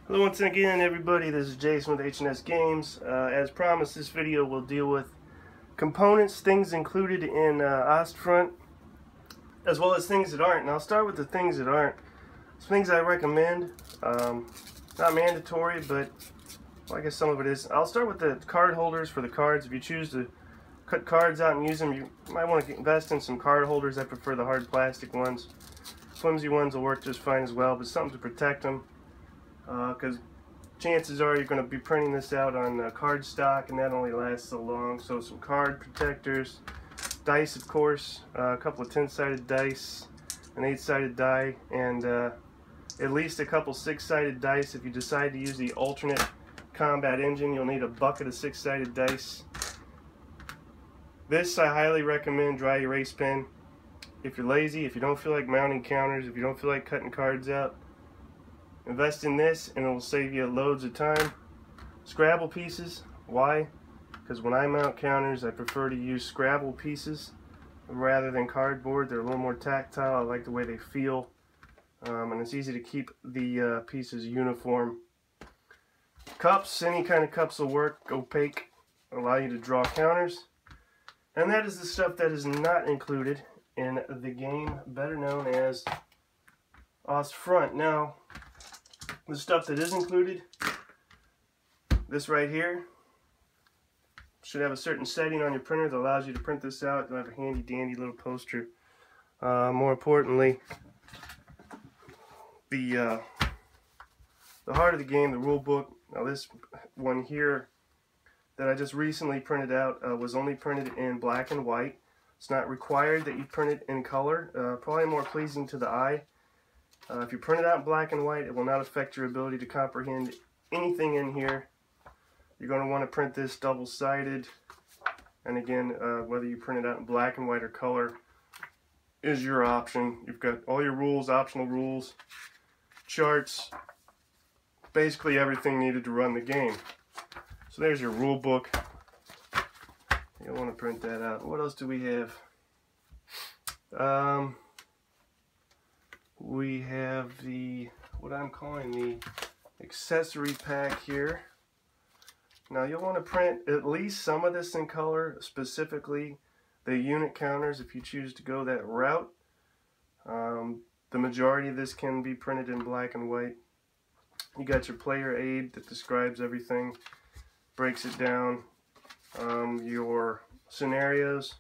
Hello once again everybody, this is Jason with H&S Games. As promised, this video will deal with components, things included in Ostfront, as well as things that aren't. And I'll start with the things that aren't. Some things I recommend, not mandatory, but well, I guess some of it is. I'll start with the card holders for the cards. If you choose to cut cards out and use them, you might want to invest in some card holders. I prefer the hard plastic ones. Flimsy ones will work just fine as well, but something to protect them. Because chances are you're going to be printing this out on card stock, and that only lasts so long. So some card protectors, dice of course, a couple of 10-sided dice, an 8-sided die, and at least a couple 6-sided dice. If you decide to use the alternate combat engine, you'll need a bucket of 6-sided dice. This I highly recommend dry erase pen. If you're lazy, if you don't feel like mounting counters, if you don't feel like cutting cards out, invest in this and it will save you loads of time. Scrabble pieces. Why? Because when I mount counters, I prefer to use Scrabble pieces rather than cardboard. They're a little more tactile. I like the way they feel, and it's easy to keep the pieces uniform. Cups, any kind of cups will work. Opaque, allow you to draw counters. And that is the stuff that is not included in the game, better known as Ostfront. Now, the stuff that is included, this right here, should have a certain setting on your printer that allows you to print this out. You'll have a handy dandy little poster. More importantly, the heart of the game, the rule book. Now this one here that I just recently printed out was only printed in black and white. It's not required that you print it in color. Probably more pleasing to the eye. If you print it out in black and white, it will not affect your ability to comprehend anything in here. You're going to want to print this double-sided. And again, whether you print it out in black and white or color is your option. You've got all your rules, optional rules, charts, basically everything needed to run the game. So there's your rule book. You'll want to print that out. What else do we have? We have what I'm calling the accessory pack here. Now you'll want to print at least some of this in color, specifically the unit counters if you choose to go that route. The majority of this can be printed in black and white. You got your player aid that describes everything, breaks it down, your scenarios,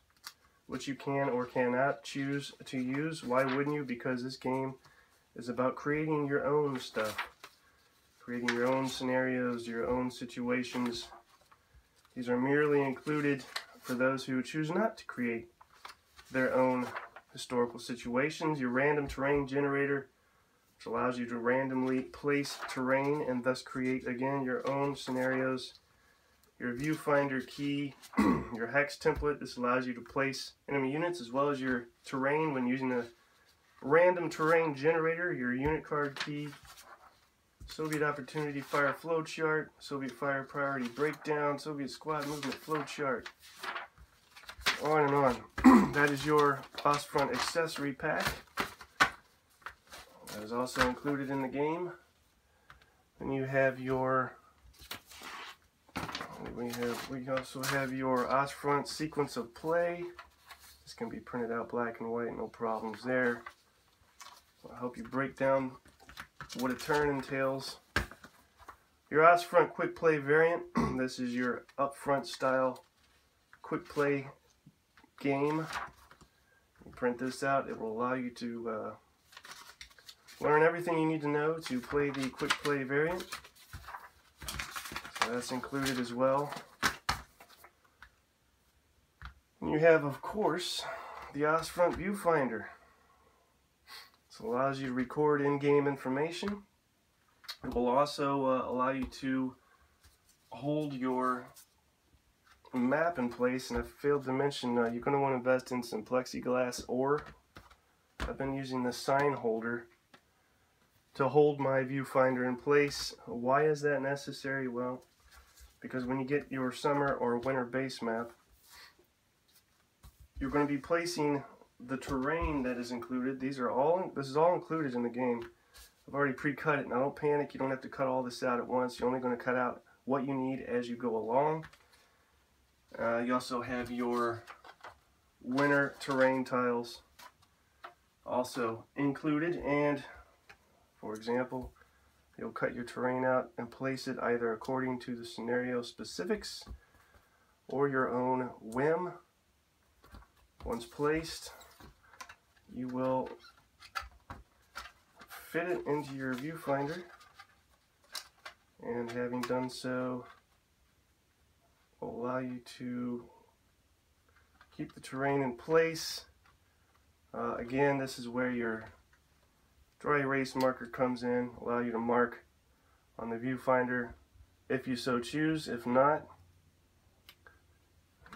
which you can or cannot choose to use. Why wouldn't you? Because this game is about creating your own stuff. Creating your own scenarios, your own situations. These are merely included for those who choose not to create their own historical situations. Your random terrain generator, which allows you to randomly place terrain and thus create, again, your own scenarios. Your viewfinder key, your hex template. This allows you to place enemy units as well as your terrain when using a random terrain generator. Your unit card key, Soviet opportunity fire flow chart, Soviet fire priority breakdown, Soviet squad movement flow chart, on and on. That is your Ostfront accessory pack. That is also included in the game. Then you have your we also have your Ostfront sequence of play. This can be printed out black and white, no problems there. I'll help you break down what a turn entails. Your Ostfront quick play variant. This is your upfront style quick play game. You print this out, it will allow you to learn everything you need to know to play the quick play variant. That's included as well. And you have, of course, the Ostfront viewfinder. This allows you to record in-game information. It will also allow you to hold your map in place. And I failed to mention, you're going to want to invest in some plexiglass ore. I've been using the sign holder to hold my viewfinder in place. Why is that necessary? Well, because when you get your summer or winter base map, you're going to be placing the terrain that is included. This is all included in the game. I've already pre-cut it. Now don't panic, you don't have to cut all this out at once. You're only going to cut out what you need as you go along. You also have your winter terrain tiles also included, and for example, you'll cut your terrain out and place it either according to the scenario specifics or your own whim. Once placed, you will fit it into your viewfinder, and having done so will allow you to keep the terrain in place. Again, this is where your dry erase marker comes in, allow you to mark on the viewfinder if you so choose. If not,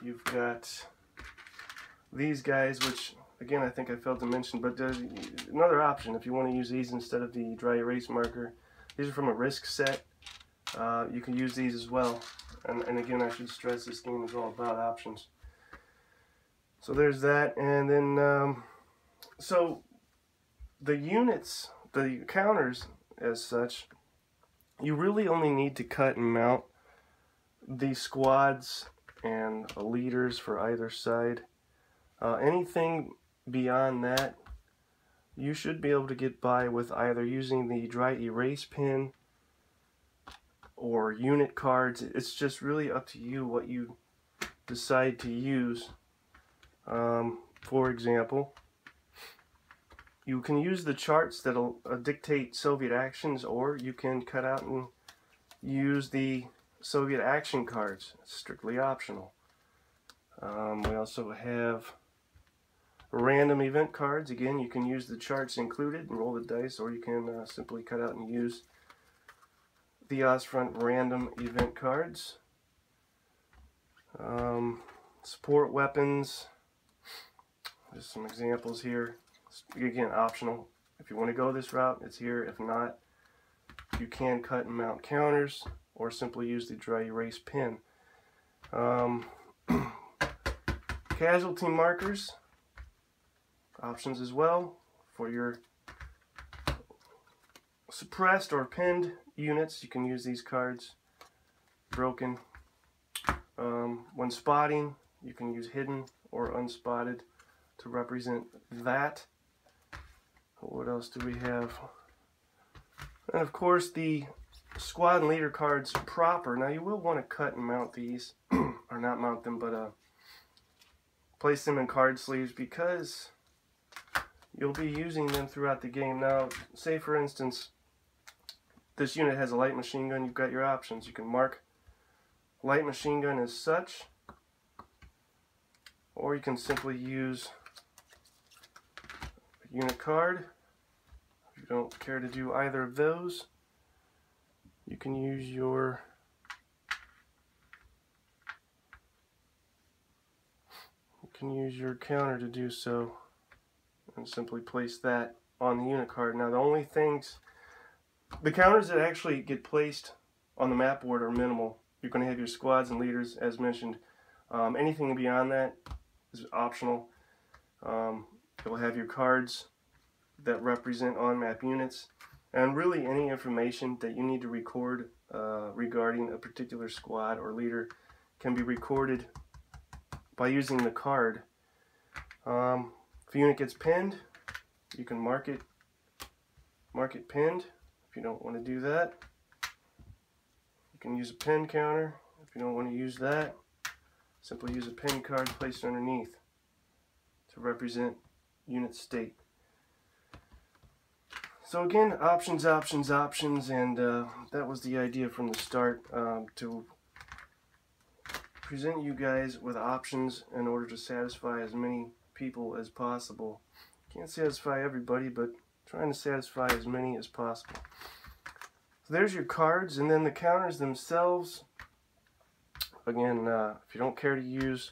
you've got these guys, which again I think I failed to mention, but there's another option if you want to use these instead of the dry erase marker. These are from a Risk set. You can use these as well, and again I should stress this game is all about options. So there's that, and then so the units, the counters as such, you really only need to cut and mount the squads and leaders for either side. Anything beyond that, you should be able to get by with either using the dry erase pin or unit cards. It's just really up to you what you decide to use. For example, you can use the charts that'll dictate Soviet actions, or you can cut out and use the Soviet action cards. It's strictly optional. We also have random event cards. Again, you can use the charts included and roll the dice, or you can simply cut out and use the Ostfront random event cards. Support weapons. There's some examples here. Again, optional. If you want to go this route, it's here. If not, you can cut and mount counters or simply use the dry erase pin. Casualty markers, options as well for your suppressed or pinned units. You can use these cards. Broken. When spotting, you can use hidden or unspotted to represent that. What else do we have? And of course the squad and leader cards proper. Now you will want to cut and mount these, or not mount them, but place them in card sleeves, because you'll be using them throughout the game. Now, say for instance, this unit has a light machine gun. You've got your options. You can mark light machine gun as such, or you can simply use a unit card. If you don't care to do either of those, you can use your counter to do so, and simply place that on the unit card. Now the only things, the counters that actually get placed on the map board are minimal. You're going to have your squads and leaders as mentioned. Anything beyond that is optional. You'll have your cards that represent on-map units, and really any information that you need to record regarding a particular squad or leader can be recorded by using the card. If a unit gets pinned, you can mark it pinned. If you don't want to do that, you can use a pin counter. If you don't want to use that, simply use a pin card placed underneath to represent unit state. So again, options, options, options, and that was the idea from the start, to present you guys with options in order to satisfy as many people as possible. Can't satisfy everybody, but trying to satisfy as many as possible. So there's your cards, and then the counters themselves. Again, if you don't care to use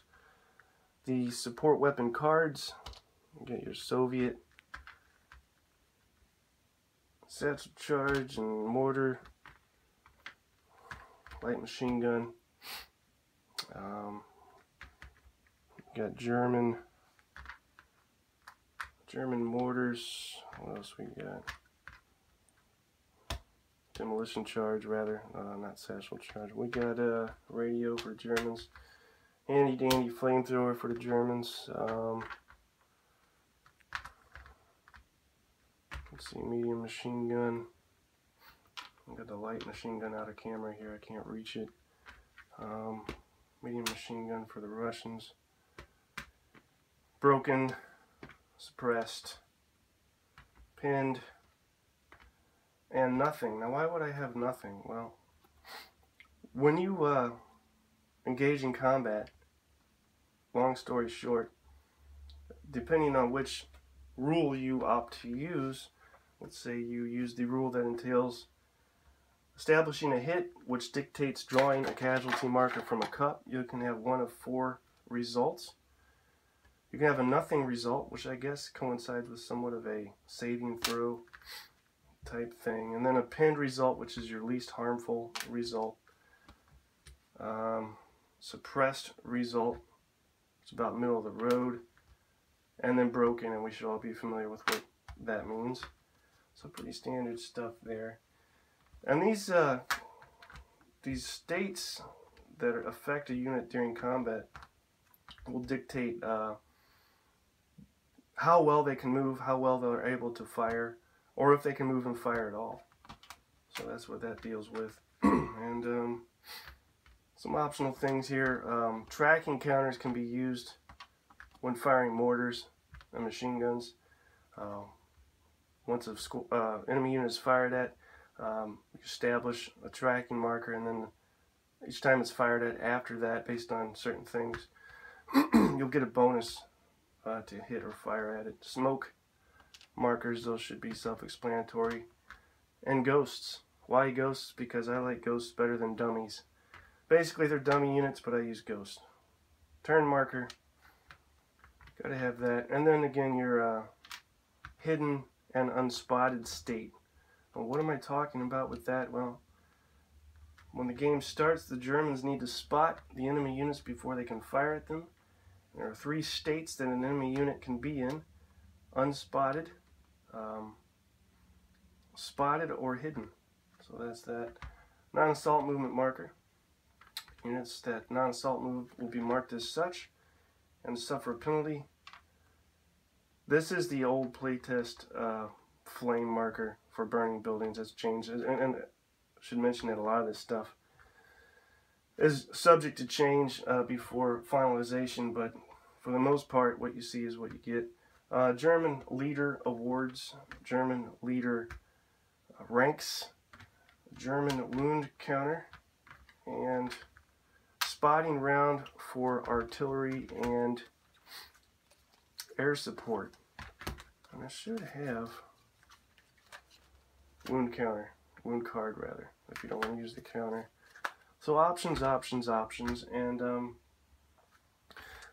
the support weapon cards, you get your Soviet satchel charge and mortar, light machine gun. Got German mortars. What else we got? demolition charge rather, not satchel charge. We got a radio for Germans, handy dandy flamethrower for the Germans. Let's see, medium machine gun. I got the light machine gun out of camera here, I can't reach it. Medium machine gun for the Russians. Broken, suppressed, pinned, and nothing. Now why would I have nothing? Well, when you engage in combat, long story short, depending on which rule you opt to use, let's say you use the rule that entails establishing a hit, which dictates drawing a casualty marker from a cup, you can have one of 4 results. You can have a nothing result, which I guess coincides with somewhat of a saving throw type thing, and then a pinned result, which is your least harmful result. Suppressed result, it's about middle of the road, and then broken, and we should all be familiar with what that means. So pretty standard stuff there. And these states that affect a unit during combat will dictate how well they can move, how well they're able to fire, or if they can move and fire at all. So that's what that deals with. And some optional things here. Tracking counters can be used when firing mortars and machine guns. Once an enemy unit is fired at, you establish a tracking marker, and then each time it's fired at after that, based on certain things, you'll get a bonus to hit or fire at it. Smoke markers, those should be self-explanatory. And ghosts. Why ghosts? Because I like ghosts better than dummies. Basically they're dummy units, but I use ghosts. Turn marker, gotta have that. And then again your hidden and unspotted state. Well, what am I talking about with that? Well, when the game starts, the Germans need to spot the enemy units before they can fire at them. There are 3 states that an enemy unit can be in: unspotted, spotted, or hidden. So that's that. Non-assault movement marker. Units that non-assault move will be marked as such and suffer a penalty. This is the old playtest flame marker for burning buildings. That's changed, and I should mention that a lot of this stuff is subject to change before finalization, but for the most part what you see is what you get. German leader awards, German leader ranks, German wound counter, and spotting round for artillery and air support. And I should have wound counter, wound card rather, if you don't want to use the counter. So options, options, options, and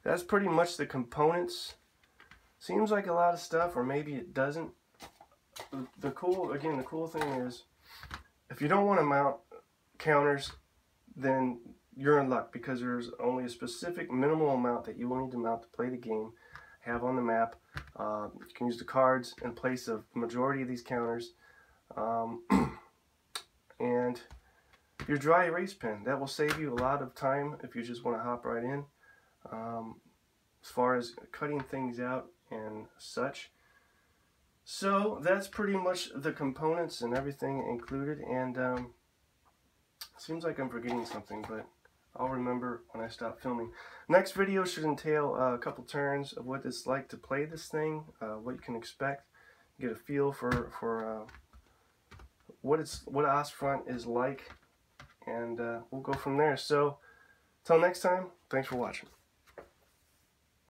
that's pretty much the components. Seems like a lot of stuff, or maybe it doesn't. The cool thing is, if you don't want to mount counters, then you're in luck, because there's only a specific minimal amount that you will need to mount to play the game, have on the map. You can use the cards in place of the majority of these counters. And your dry erase pen, that will save you a lot of time if you just want to hop right in. As far as cutting things out and such. So that's pretty much the components and everything included, and seems like I'm forgetting something, but I'll remember when I stop filming. Next video should entail a couple turns of what it's like to play this thing, what you can expect, get a feel for what Ostfront is like, and we'll go from there. So, till next time, thanks for watching.